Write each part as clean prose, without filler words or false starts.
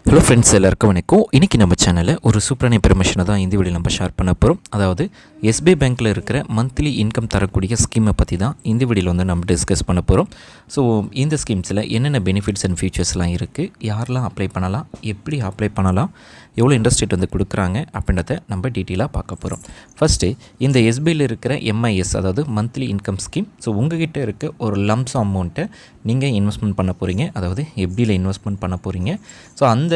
Hello friends, எல்லாருக்கும் வணக்கம். இன்றைக்கி நம்ம சேனலில் ஒரு சூப்பரான இன்ஃபர்மேஷனை தான் இந்த வீடியோ நம்ம ஷேர் பண்ண போகிறோம். அதாவது SBI பேங்க்கில் இருக்கிற மந்த்லி இன்கம் தரக்கூடிய ஸ்கீமை பற்றி தான் இந்த வீடியோவில் வந்து நம்ம டிஸ்கஸ் பண்ண போகிறோம். ஸோ இந்த ஸ்கீம்ஸில் என்னென்ன பெனிஃபிட்ஸ் அண்ட் ஃபீச்சர்ஸ்லாம் இருக்குது, யாரெல்லாம் அப்ளை பண்ணலாம், எப்படி அப்ளை பண்ணலாம், எவ்வளோ இன்ட்ரெஸ்ட் ரேட் வந்து கொடுக்குறாங்க அப்படின்றத நம்ம டீட்டெயிலாக பார்க்க போகிறோம். ஃபஸ்ட்டு இந்த SBIயில் இருக்கிற MIS, அதாவது மந்த்லி இன்கம் ஸ்கீம். ஸோ உங்கள்கிட்ட இருக்க ஒரு லம்ஸ் அமௌண்ட்டை நீங்கள் இன்வெஸ்ட்மெண்ட் பண்ண போகிறீங்க, அதாவது FDயில் இன்வெஸ்ட்மெண்ட் பண்ண போகிறீங்க. ஸோ அந்த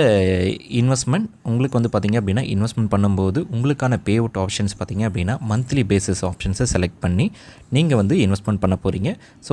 இன்வெஸ்ட்மெண்ட் உங்களுக்கு வந்து பார்த்திங்க அப்படின்னா, இன்வெஸ்ட்மெண்ட் பண்ணும்போது உங்களுக்கான பே அவுட் ஆப்ஷன்ஸ் பார்த்திங்க அப்படின்னா மந்த்லி பேசிஸ் ஆப்ஷன்ஸை செலக்ட் பண்ணி நீங்கள் வந்து இன்வெஸ்ட்மெண்ட் பண்ண போகிறீங்க. ஸோ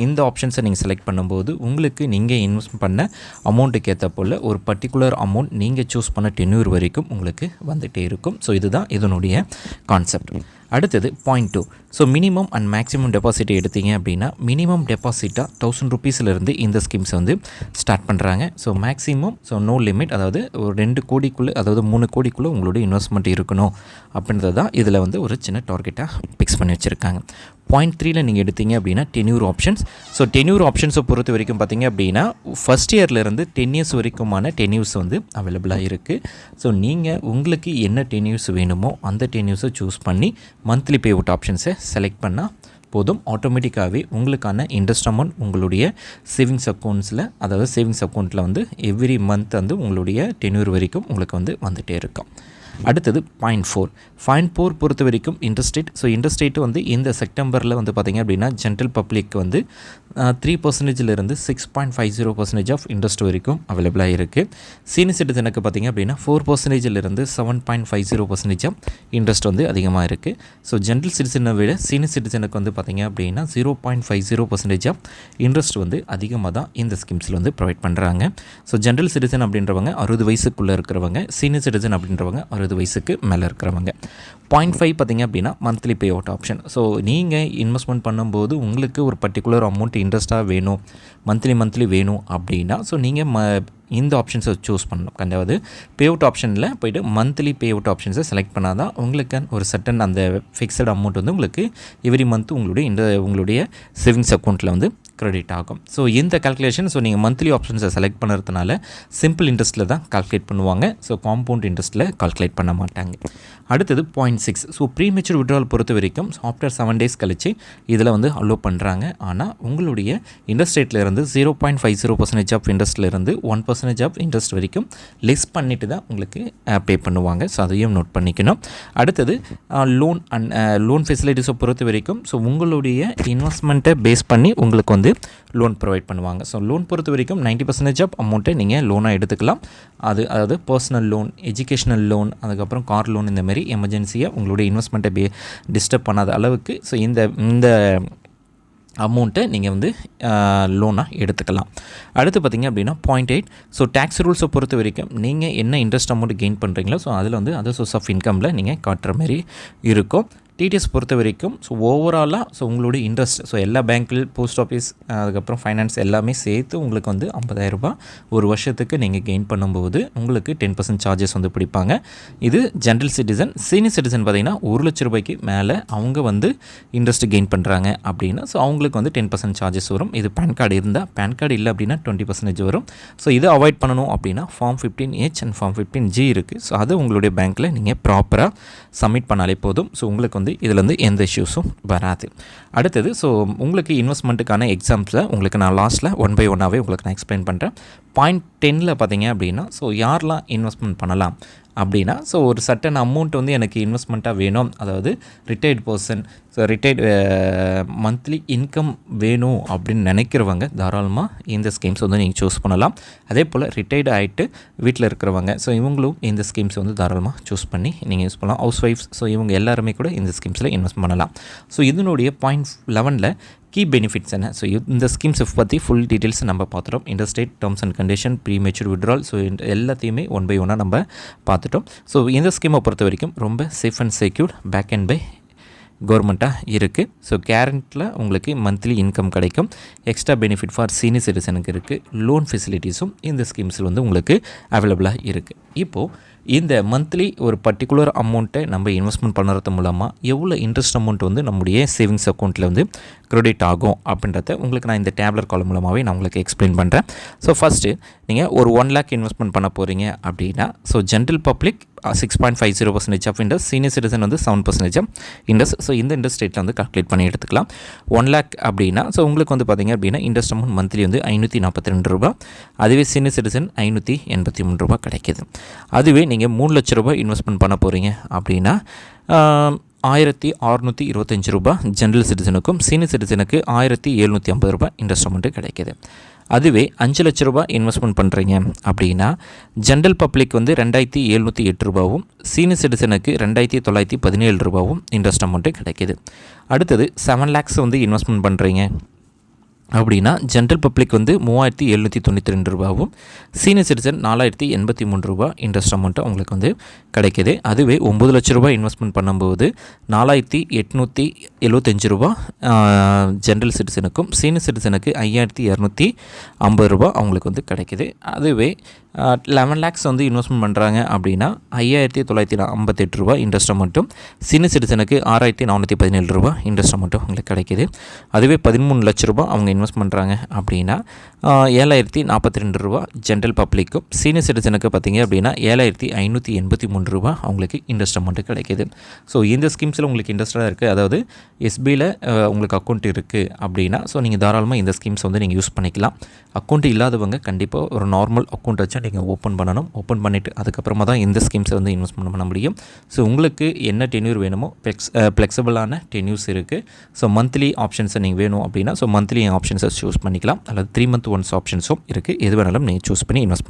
இந்த ஆப்ஷன்ஸை நீங்கள் செலக்ட் பண்ணும்போது உங்களுக்கு நீங்கள் இன்வெஸ்ட் பண்ண அமௌண்ட்டுக்கு ஏற்ற போல் ஒரு பர்டிகுலர் அமௌண்ட் நீங்கள் சூஸ் பண்ண டென்யூர் வரைக்கும் உங்களுக்கு வந்துகிட்டே இருக்கும். ஸோ இதுதான் இதனுடைய கான்செப்ட். அடுத்தது point 2. So minimum and maximum deposit எடுத்தீங்க அப்படின்னா, மினிமம் டெபாசிட்டாக 1000 ருபீஸ்லேருந்து இந்த ஸ்கீம்ஸை வந்து ஸ்டார்ட் பண்ணுறாங்க. ஸோ மேக்ஸிமம் நோ லிமிட், அதாவது ஒரு 2 கோடிக்குள்ளே, அதாவது 3 கோடிக்குள்ளே உங்களுடைய இன்வெஸ்ட்மெண்ட் இருக்கணும் அப்படின்றது தான் இதில் வந்து ஒரு சின்ன டார்கெட்டாக ஃபிக்ஸ் பண்ணி வச்சுருக்காங்க. பாயிண்ட் 3ல் நீங்கள் எடுத்தீங்க அப்படின்னா டென்யூர் ஆப்ஷன்ஸ். ஸோ டென்யூர் ஆப்ஷன்ஸை பொறுத்த வரைக்கும் பார்த்திங்க அப்படின்னா, ஃபஸ்ட் இயர்லேருந்து 10 இயர்ஸ் வரைக்குமான டென்யூர்ஸ் வந்து அவைலபிளாக இருக்குது. ஸோ நீங்கள் உங்களுக்கு என்ன டென்யூர்ஸ் வேணுமோ அந்த டென்யூர்ஸை சூஸ் பண்ணி மந்த்லி பே அவுட் ஆப்ஷன்ஸை செலக்ட் பண்ணால் போதும். ஆட்டோமேட்டிக்காகவே உங்களுக்கான இன்ட்ரெஸ்ட் அமௌண்ட் உங்களுடைய சேவிங்ஸ் அக்கௌண்ட்ஸில், அதாவது சேவிங்ஸ் அக்கௌண்ட்டில் வந்து எவ்ரி மந்த் வந்து உங்களுடைய டென்யூர் வரைக்கும் உங்களுக்கு வந்து வந்துகிட்டே இருக்கும். அடுத்தது பாயிண்ட் 4 பொறுத்த வரைக்கும் interest rate. So interest rate வந்து இந்த செப்டம்பரில் வந்து பார்த்திங்க அப்படின்னா ஜென்ரல் பப்ளிக் வந்து 3% 6.50% ஆஃப் இன்ட்ரெஸ்ட் வரைக்கும் அவைலபிளாக இருக்குது. சீனியர் சிட்டிசனுக்கு பார்த்திங்க அப்படின்னா 4% 7.50% ஆஃப் இன்ட்ரெஸ்ட் வந்து அதிகமாக இருக்குது. ஸோ ஜென்ரல் சிட்டிசனை விட சீனியர் சிட்டிசனுக்கு வந்து பார்த்திங்க அப்படின்னா 0.50% ஆஃப் இன்ட்ரெஸ்ட் வந்து அதிகமாக தான் இந்த ஸ்கீம்ஸில் வந்து ப்ரொவைட் பண்ணுறாங்க. ஸோ ஜென்ரல் சிட்டிசன் அப்படின்றவங்க 60 வயசுக்குள்ளே இருக்கிறவங்க, சீனியர் சிட்டிசன் அப்படின்றவங்க 60 வயசுக்கு மேலே இருக்கிறவங்க. பாயிண்ட் 5 பார்த்திங்க அப்படின்னா monthly pay out option. So நீங்கள் இன்வெஸ்ட்மெண்ட் பண்ணும்போது உங்களுக்கு ஒரு பர்டிகுலர் அமௌண்ட் இன்ட்ரெஸ்ட்டாக வேணும், மந்த்லி வேணும் அப்படின்னா, ஸோ நீங்கள் இந்த ஆப்ஷன்ஸை சூஸ் பண்ணணும். அதாவது பே அவுட் ஆப்ஷனில் போய்ட்டு மந்த்லி பே அவுட் ஆப்ஷன்ஸை செலக்ட் பண்ணால் தான் உங்களுக்கு ஒரு சட்டன் அந்த ஃபிக்ஸட் அமௌண்ட் வந்து உங்களுக்கு எவ்ரி மந்த் உங்களுடைய சேவிங்ஸ் அக்கௌண்ட்டில் வந்து கிரெடிட் ஆகும். ஸோ இந்த கால்குலேஷன், ஸோ நீங்கள் மந்த்லி ஆப்ஷன்ஸை செலக்ட் பண்ணுறதுனால சிம்பிள் இன்ட்ரெஸ்ட்டில் தான் கால்குலேட் பண்ணுவாங்க. ஸோ காம்பவுண்ட் இன்ட்ரெஸ்ட்டில் கால்குலேட் பண்ண மாட்டாங்க. அடுத்தது பாயிண்ட் 6. ஸோ premature withdrawal பொறுத்த வரைக்கும் ஆஃப்டர் 7 days கழிச்சு இதில் வந்து அலோவ் பண்ணுறாங்க. ஆனால் உங்களுடைய இன்ட்ரெஸ்ட் ரேட்லேருந்து 0.50% ஆஃப் இன்ட்ரெஸ்ட்லேருந்து 1% ஆஃப் இன்ட்ரெஸ்ட் வரைக்கும் லெஸ் பண்ணிவிட்டு தான் உங்களுக்கு பே பண்ணுவாங்க. ஸோ அதையும் நோட் பண்ணிக்கணும். அடுத்தது லோன் ஃபெசிலிட்டிஸை பொறுத்த வரைக்கும், ஸோ உங்களுடைய இன்வெஸ்ட்மெண்ட்டை பேஸ் பண்ணி உங்களுக்கு வந்து லோன் ப்ரொவைட் பண்ணுவாங்க. ஸோ லோன் பொறுத்த வரைக்கும் 90% ஆஃப் அமௌண்ட்டை நீங்கள் லோனாக எடுத்துக்கலாம். அதாவது பர்சனல் லோன், எஜுகேஷனல் லோன், அதுக்கப்புறம் கார் லோன், இந்த மாதிரி எமர்ஜென்சியாக உங்களுடைய இன்வெஸ்ட்மெண்ட்டை டிஸ்டர்ப் பண்ணாத அளவுக்கு ஸோ இந்த அமௌண்ட்டை நீங்கள் வந்து லோனாக எடுத்துக்கலாம். அடுத்து பார்த்திங்க அப்படின்னா பாயிண்ட் 8. ஸோ டேக்ஸ் ரூல்ஸை பொறுத்த வரைக்கும் நீங்கள் என்ன இன்ட்ரெஸ்ட் அமௌண்ட் கெயின் பண்ணுறீங்களோ, ஸோ அதில் வந்து அதர் சோர்ஸ் ஆஃப் இன்கமில் நீங்கள் காட்டுற மாதிரி இருக்கும். டிடிஎஸ் பொறுத்த வரைக்கும் ஸோ ஓவராலாக ஸோ உங்களுடைய இன்ட்ரெஸ்ட், ஸோ எல்லா பேங்க்கில், போஸ்ட் ஆஃபீஸ், அதுக்கப்புறம் ஃபைனான்ஸ் எல்லாமே சேர்த்து உங்களுக்கு வந்து 50,000 ரூபாய் ஒரு வருஷத்துக்கு நீங்கள் கெயின் பண்ணும்போது உங்களுக்கு 10% சார்ஜஸ் வந்து பிடிப்பாங்க. இது ஜென்ரல் சிட்டிசன். சீனியர் சிட்டிசன் பார்த்திங்கன்னா 1 லட்ச ரூபாய்க்கு மேலே அவங்க வந்து இன்ட்ரெஸ்ட் கெயின் பண்ணுறாங்க அப்படின்னா, ஸோ அவங்களுக்கு வந்து 10% சார்ஜஸ் வரும். இது பேன் கார்டு இருந்தால், பேன் கார்டு இல்லை அப்படின்னா 20% வரும். ஸோ இதை அவாய்ட் பண்ணணும் அப்படின்னா form 15H and form 15G இருக்குது. ஸோ அதை உங்களுடைய பேங்க்கில் நீங்கள் ப்ராப்பராக சப்மிட் பண்ணாலே போதும். ஸோ உங்களுக்கு வந்து இதில் வந்து எந்த இஷ்யூஸும் வராது. அடுத்தது ஸோ உங்களுக்கு இன்வெஸ்ட்மெண்ட்டுக்கான எக்ஸாம்ஸில் உங்களுக்கு நான் லாஸ்ட்டில் 1 by 1ஆகவே உங்களுக்கு நான் எக்ஸ்பிளைன் பண்ணுறேன். பாயிண்ட் 10ல் பார்த்தீங்க அப்படின்னா, ஸோ யாரெல்லாம் இன்வெஸ்ட்மெண்ட் பண்ணலாம் அப்படின்னா, ஸோ ஒரு சட்டன் அமௌண்ட் வந்து எனக்கு இன்வெஸ்ட்மெண்ட்டாக வேணும், அதாவது retired person, so retired monthly income வேணும் அப்படின்னு நினைக்கிறவங்க தாராளமாக இந்த ஸ்கீம்ஸ் வந்து நீங்கள் சூஸ் பண்ணலாம். அதே போல் ரிட்டையர்டு ஆகிட்டு வீட்டில் இருக்கிறவங்க, ஸோ இவங்களும் இந்த ஸ்கீம்ஸ் வந்து தாராளமாக சூஸ் பண்ணி நீங்கள் யூஸ் பண்ணலாம். ஹவுஸ் ஒய்ஃப்ஸ், ஸோ இவங்க எல்லாருமே கூட இந்த ஸ்கீம்ஸில் இன்வெஸ்ட் பண்ணலாம். ஸோ இதனுடைய பாயிண்ட் 11ல் கீ பெனிஃபிட்ஸ் என்ன, ஸோ இந்த ஸ்கீம்ஸை பற்றி ஃபுல் டீட்டெயில்ஸ் நம்ம பார்த்துட்டோம். Interest rate, terms and condition, premature withdrawal, so எல்லாத்தையுமே 1 by 1 நம்ம பார்த்துட்டோம். ஸோ இந்த ஸ்கீமை பொறுத்த வரைக்கும் ரொம்ப safe and secured, back and by கவர்மெண்ட்டாக இருக்குது. ஸோ கேரண்டில் உங்களுக்கு மந்த்லி இன்கம் கிடைக்கும். எக்ஸ்ட்ரா பெனிஃபிட் ஃபார் சீனியர் சிட்டிசனுக்கு இருக்குது. லோன் ஃபெசிலிட்டிஸும் இந்த ஸ்கீம்ஸில் வந்து உங்களுக்கு அவைலபிளாக இருக்குது. இப்போது இந்த மந்த்லி ஒரு பர்டிகுலர் அமௌண்ட்டை நம்ம இன்வெஸ்ட்மெண்ட் பண்ணுறது மூலமாக எவ்வளோ இன்ட்ரெஸ்ட் அமௌண்ட் வந்து நம்முடைய சேவிங்ஸ் அக்கௌண்ட்டில் வந்து க்ரெடிட் ஆகும் அப்படின்றத உங்களுக்கு நான் இந்த டேப்லர் காலம் மூலமாகவே நான் உங்களுக்கு எக்ஸ்பிளைன் பண்ணுறேன். ஸோ ஃபஸ்ட்டு நீங்கள் ஒரு 1 lakh இன்வெஸ்ட்மெண்ட் பண்ண போகிறீங்க அப்படின்னா, so general public 6.50% of interest, senior citizen வந்து 7% இன்ட்ரெஸ்ட். ஸோ இந்த இன்ட்ரெஸ்ட் ரேட்டில் வந்து கால்குலேட் பண்ணி எடுத்துக்கலாம். 1 lakh அப்படின்னா ஸோ உங்களுக்கு வந்து பார்த்திங்க அப்படின்னா இன்ட்ரெஸ்ட் அமௌண்ட் மந்த்லி வந்து 542 ரூபா, அதுவே சீனியர் சிட்டிசன் 583 ரூபா கிடைக்கிது. அதுவே நீங்கள் 3 லட்ச ரூபாய் இன்வெஸ்ட்மெண்ட் பண்ண போகிறீங்க அப்படின்னா 1625 ரூபா ஜென்ரல் சிட்டிசனுக்கும், சீனியர் சிட்டிசனுக்கு 1750 ரூபா இன்ட்ரெஸ்ட் அமௌண்ட்டு கிடைக்கிது. அதுவே 5 லட்ச ரூபா இன்வெஸ்ட்மெண்ட் பண்ணுறீங்க அப்படின்னா ஜென்ரல் பப்ளிக் வந்து 2708 ரூபாவும், சீனியர் சிட்டிசனுக்கு 2917 ரூபாவும் இன்ட்ரெஸ்ட் அமௌண்ட்டு கிடைக்கிது. அடுத்தது 7 lakhs வந்து இன்வெஸ்ட்மெண்ட் பண்ணுறீங்க அப்படின்னா ஜென்ரல் பப்ளிக் வந்து 3792 ரூபாவும், சீனியர் சிட்டிசன் 4083 ரூபா இன்ட்ரெஸ்ட் அமௌண்ட்டு உங்களுக்கு வந்து கிடைக்கிது. அதுவே 9 லட்ச ரூபாய் இன்வெஸ்ட்மெண்ட் பண்ணும்போது 4875 ரூபா ஜென்ரல் சிட்டிசனுக்கும், சீனியர் சிட்டிசனுக்கு 5250 ரூபா அவங்களுக்கு வந்து கிடைக்கிது. அதுவே 11 lakhs வந்து இன்வெஸ்ட்மெண்ட் பண்ணுறாங்க அப்படின்னா 5958 ரூபா இன்ட்ரெஸ்ட் அமௌண்ட்டும், சீனியர் சிட்டிசனுக்கு 6417 ரூபா இன்ட்ரெஸ்ட் அமௌண்ட்டும் உங்களுக்கு கிடைக்கிது. அதுவே 13 லட்ச ரூபா அவங்க இன்வெஸ்ட் பண்ணுறாங்க அப்படின்னா 7042 ரூபா ஜென்ரல் பப்ளிக்கும், சீனியர் சிட்டிசனுக்கு பார்த்திங்க அப்படின்னா 7583 ரூபா அவங்களுக்கு இன்ட்ரெஸ்ட் அமௌண்ட்டு கிடைக்கிது. ஸோ இந்த ஸ்கீம்ஸில் உங்களுக்கு இன்ட்ரெஸ்டாக இருக்குது, அதாவது எஸ்பியில் உங்களுக்கு அக்கௌண்ட் இருக்குது அப்படின்னா ஸோ நீங்கள் தாராளமாக இந்த ஸ்கீம்ஸ் வந்து நீங்கள் யூஸ் பண்ணிக்கலாம். அக்கௌண்ட் இல்லாதவங்க கண்டிப்பாக ஒரு நார்மல் அக்கௌண்ட் வச்சு நீங்கள் ஓப்பன் பண்ணணும். ஓப்பன் பண்ணிவிட்டு அதுக்கப்புறமா தான் இந்த ஸ்கீம்ஸை வந்து இன்வெஸ்ட்மெண்ட் பண்ண முடியும். ஸோ உங்களுக்கு என்ன டென்யூர் வேணுமோ ஃப்ளெக்சிபிளான டென்யூர்ஸ் இருக்குது. ஸோ மந்த்லி ஆப்ஷன்ஸை நீங்கள் வேணும் அப்படின்னா ஸோ மந்த்லி ஆப்ஷன்ஸை சூஸ் பண்ணிக்கலாம், அல்லது 3 month ஒன்ஸ் ஆப்ஷன்ஸும் இருக்குது. எது வேணாலும் நீங்கள் சூஸ் பண்ணி இன்வெஸ்ட்